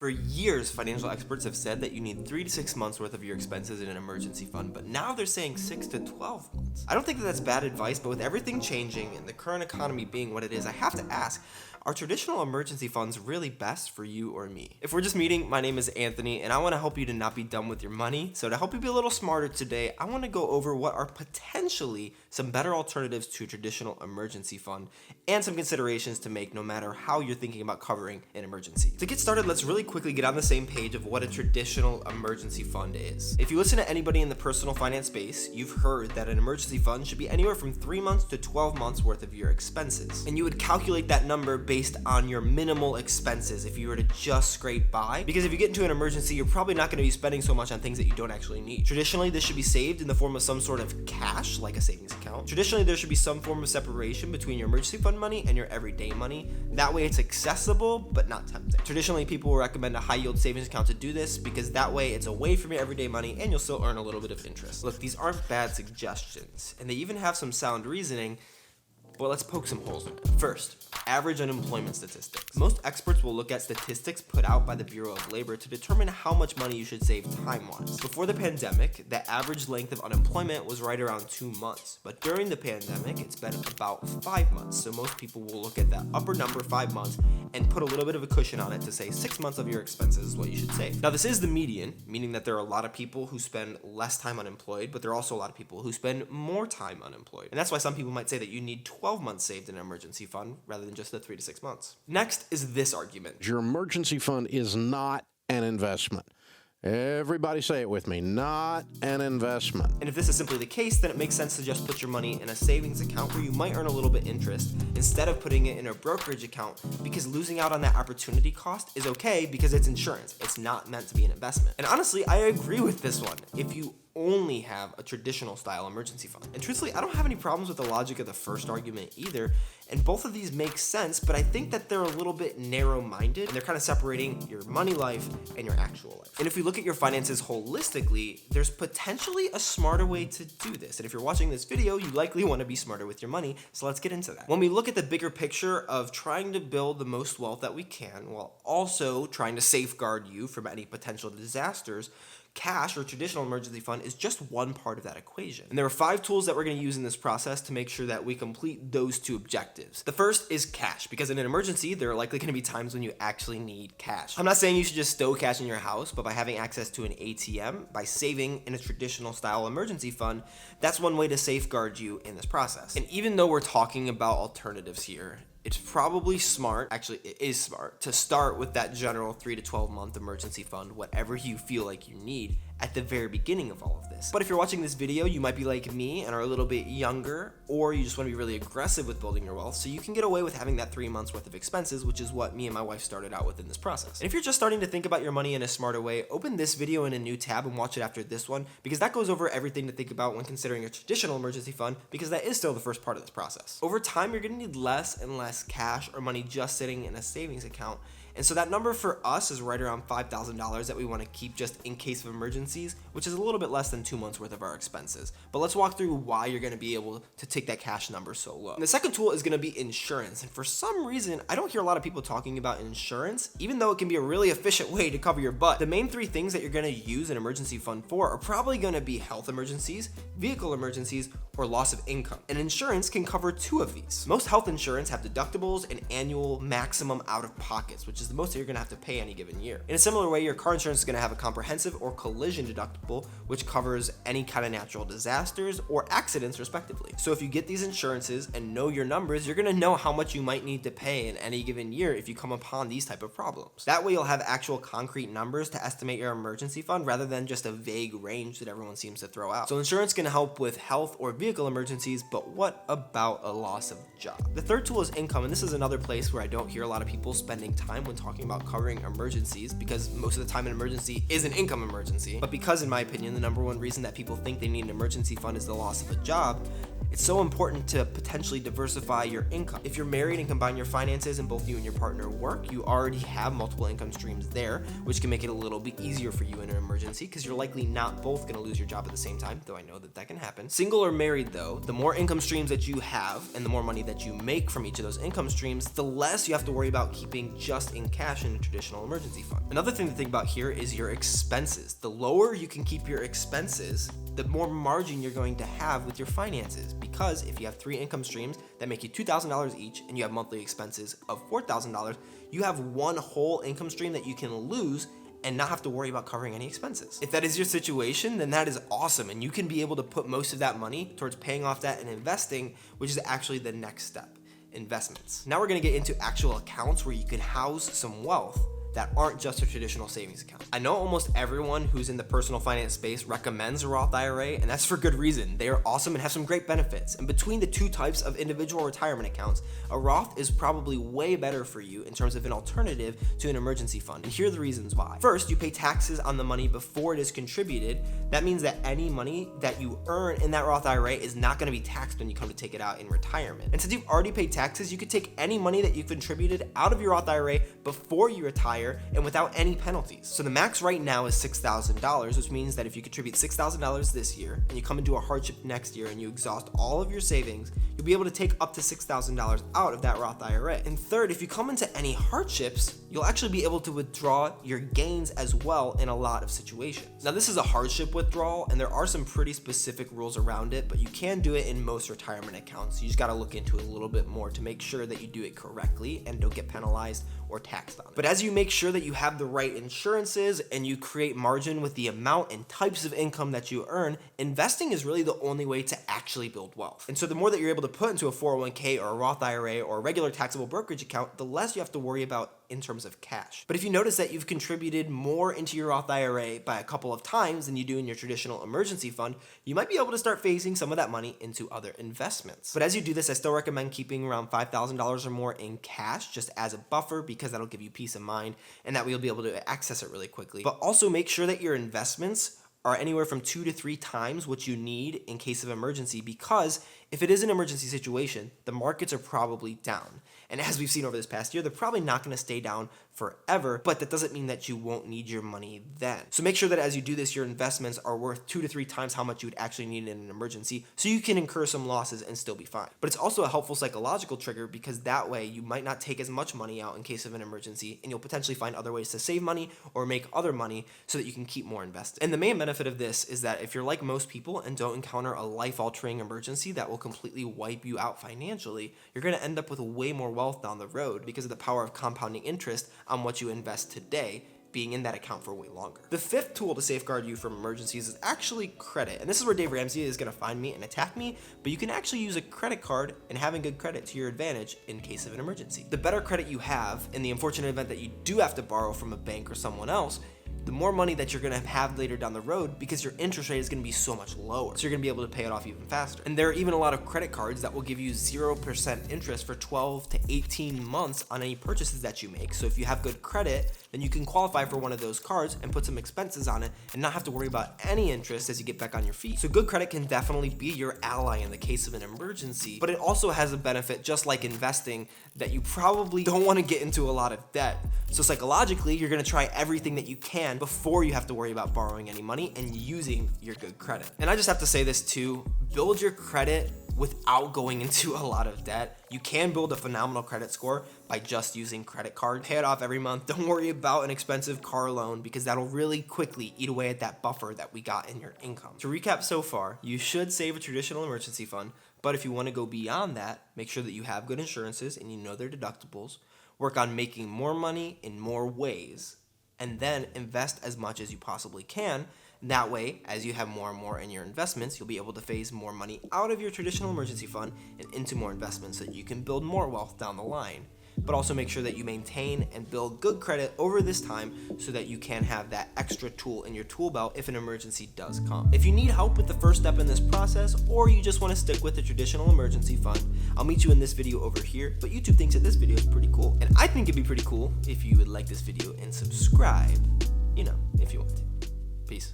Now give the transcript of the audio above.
For years, financial experts have said that you need 3 to 6 months worth of your expenses in an emergency fund, but now they're saying 6 to 12 months. I don't think that that's bad advice, but with everything changing and the current economy being what it is, I have to ask, are traditional emergency funds really best for you or me? If we're just meeting, my name is Anthony, and I want to help you to not be dumb with your money. So to help you be a little smarter today, I want to go over what are potentially some better alternatives to a traditional emergency fund and some considerations to make no matter how you're thinking about covering an emergency. To get started, let's really quickly get on the same page of what a traditional emergency fund is. If you listen to anybody in the personal finance space, you've heard that an emergency fund should be anywhere from 3 months to 12 months worth of your expenses. And you would calculate that number based on your minimal expenses if you were to just scrape by. Because if you get into an emergency, you're probably not going to be spending so much on things that you don't actually need. Traditionally, this should be saved in the form of some sort of cash, like a savings account. Traditionally, there should be some form of separation between your emergency fund money and your everyday money. That way it's accessible, but not tempting. Traditionally, people will recommend a high yield savings account to do this because that way it's away from your everyday money and you'll still earn a little bit of interest. Look, these aren't bad suggestions, and they even have some sound reasoning, but let's poke some holes in it. First, average unemployment statistics. Most experts will look at statistics put out by the Bureau of Labor to determine how much money you should save time-wise. Before the pandemic, the average length of unemployment was right around 2 months, but during the pandemic, it's been about 5 months. So most people will look at that upper number, 5 months, and put a little bit of a cushion on it to say 6 months of your expenses is what you should save. Now, this is the median, meaning that there are a lot of people who spend less time unemployed, but there are also a lot of people who spend more time unemployed. And that's why some people might say that you need 12 months saved in an emergency fund rather than just the 3 to 6 months. Next is this argument. Your emergency fund is not an investment. Everybody say it with me, not an investment. And if this is simply the case, then it makes sense to just put your money in a savings account where you might earn a little bit interest instead of putting it in a brokerage account, because losing out on that opportunity cost is okay because it's insurance. It's not meant to be an investment. And honestly, I agree with this one. If you only have a traditional style emergency fund. And truthfully, I don't have any problems with the logic of the first argument either, and both of these make sense, but I think that they're a little bit narrow-minded, and they're kind of separating your money life and your actual life. And if we look at your finances holistically, there's potentially a smarter way to do this. And if you're watching this video, you likely want to be smarter with your money, so let's get into that. When we look at the bigger picture of trying to build the most wealth that we can, while also trying to safeguard you from any potential disasters, cash or traditional emergency fund is just one part of that equation. And there are 5 tools that we're going to use in this process to make sure that we complete those 2 objectives. The first is cash, because in an emergency, there are likely going to be times when you actually need cash. I'm not saying you should just stow cash in your house, but by having access to an ATM, by saving in a traditional style emergency fund, that's one way to safeguard you in this process. And even though we're talking about alternatives here, it's probably smart, actually it is smart, to start with that general 3 to 12 month emergency fund, whatever you feel like you need at the very beginning of all of this. But if you're watching this video, you might be like me and are a little bit younger, or you just want to be really aggressive with building your wealth, so you can get away with having that 3 months worth of expenses, which is what me and my wife started out with in this process. And if you're just starting to think about your money in a smarter way, open this video in a new tab and watch it after this one, because that goes over everything to think about when considering a traditional emergency fund, because that is still the first part of this process. Over time, you're going to need less and less cash or money just sitting in a savings account. And so that number for us is right around $5,000 that we want to keep just in case of emergencies, which is a little bit less than 2 months worth of our expenses. But let's walk through why you're going to be able to take that cash number so low. And the second tool is going to be insurance. And for some reason, I don't hear a lot of people talking about insurance, even though it can be a really efficient way to cover your butt. The main 3 things that you're going to use an emergency fund for are probably going to be health emergencies, vehicle emergencies, or loss of income. And insurance can cover 2 of these. Most health insurance have deductibles and annual maximum out-of-pockets, which is the most that you're going to have to pay any given year. In a similar way, your car insurance is going to have a comprehensive or collision deductible, which covers any kind of natural disasters or accidents respectively. So if you get these insurances and know your numbers, you're going to know how much you might need to pay in any given year if you come upon these type of problems. That way you'll have actual concrete numbers to estimate your emergency fund rather than just a vague range that everyone seems to throw out. So insurance can help with health or vehicle emergencies, but what about a loss of job? The third tool is income, and this is another place where I don't hear a lot of people spending time when talking about covering emergencies, because most of the time an emergency is an income emergency. But because, in my opinion, the number one reason that people think they need an emergency fund is the loss of a job, It's so important to potentially diversify your income. If you're married and combine your finances and both you and your partner work, you already have multiple income streams there, which can make it a little bit easier for you in an emergency because you're likely not both going to lose your job at the same time, though I know that can happen. Single or married though, the more income streams that you have and the more money that you make from each of those income streams, the less you have to worry about keeping just in cash in a traditional emergency fund. Another thing to think about here is your expenses. The lower you can keep your expenses, the more margin you're going to have with your finances, because if you have 3 income streams that make you $2,000 each and you have monthly expenses of $4,000, you have one whole income stream that you can lose and not have to worry about covering any expenses. If that is your situation, then that is awesome, and you can be able to put most of that money towards paying off debt and investing, which is actually the next step, investments. Now we're gonna get into actual accounts where you can house some wealth that aren't just a traditional savings account. I know almost everyone who's in the personal finance space recommends a Roth IRA, and that's for good reason. They are awesome and have some great benefits. And between the two types of individual retirement accounts, a Roth is probably way better for you in terms of an alternative to an emergency fund. And here are the reasons why. First, you pay taxes on the money before it is contributed. That means that any money that you earn in that Roth IRA is not gonna be taxed when you come to take it out in retirement. And since you've already paid taxes, you could take any money that you've contributed out of your Roth IRA before you retire and without any penalties. So the max right now is $6,000, which means that if you contribute $6,000 this year and you come into a hardship next year and you exhaust all of your savings, you'll be able to take up to $6,000 out of that Roth IRA. And third, if you come into any hardships, you'll actually be able to withdraw your gains as well in a lot of situations. Now this is a hardship withdrawal, and there are some pretty specific rules around it, but you can do it in most retirement accounts. You just gotta look into it a little bit more to make sure that you do it correctly and don't get penalized or taxed on it. But as you make sure that you have the right insurances and you create margin with the amount and types of income that you earn, investing is really the only way to actually build wealth. And so the more that you're able to put into a 401k or a Roth IRA or a regular taxable brokerage account, the less you have to worry about in terms of cash. But if you notice that you've contributed more into your Roth IRA by a couple of times than you do in your traditional emergency fund, you might be able to start phasing some of that money into other investments. But as you do this, I still recommend keeping around $5,000 or more in cash just as a buffer, because that'll give you peace of mind and that way you'll be able to access it really quickly. But also make sure that your investments are anywhere from 2 to 3 times what you need in case of emergency, because if it is an emergency situation, the markets are probably down. And as we've seen over this past year, they're probably not going to stay down forever, but that doesn't mean that you won't need your money then. So make sure that as you do this, your investments are worth 2 to 3 times how much you would actually need in an emergency, so you can incur some losses and still be fine. But it's also a helpful psychological trigger, because that way you might not take as much money out in case of an emergency, and you'll potentially find other ways to save money or make other money so that you can keep more invested. And the main benefit of this is that if you're like most people and don't encounter a life-altering emergency that will completely wipe you out financially, you're going to end up with way more wealth down the road because of the power of compounding interest on what you invest today being in that account for way longer. The 5th tool to safeguard you from emergencies is actually credit. And this is where Dave Ramsey is going to find me and attack me, but you can actually use a credit card and having good credit to your advantage in case of an emergency. The better credit you have, in the unfortunate event that you do have to borrow from a bank or someone else, the more money that you're going to have later down the road, because your interest rate is going to be so much lower. So you're going to be able to pay it off even faster. And there are even a lot of credit cards that will give you 0% interest for 12 to 18 months on any purchases that you make. So if you have good credit, then you can qualify for one of those cards and put some expenses on it and not have to worry about any interest as you get back on your feet. So good credit can definitely be your ally in the case of an emergency, but it also has a benefit, just like investing, that you probably don't want to get into a lot of debt. So psychologically, you're going to try everything that you can before you have to worry about borrowing any money and using your good credit. And I just have to say this too, build your credit without going into a lot of debt. You can build a phenomenal credit score by just using credit card. Pay it off every month. Don't worry about an expensive car loan, because that'll really quickly eat away at that buffer that we got in your income. To recap so far, you should save a traditional emergency fund, but if you want to go beyond that, make sure that you have good insurances and you know their deductibles. Work on making more money in more ways, and then invest as much as you possibly can. That way, as you have more and more in your investments, you'll be able to phase more money out of your traditional emergency fund and into more investments so that you can build more wealth down the line. But also make sure that you maintain and build good credit over this time so that you can have that extra tool in your tool belt if an emergency does come. If you need help with the first step in this process, or you just want to stick with the traditional emergency fund, I'll meet you in this video over here. But YouTube thinks that this video is pretty cool, and I think it'd be pretty cool if you would like this video and subscribe, if you want to. Peace.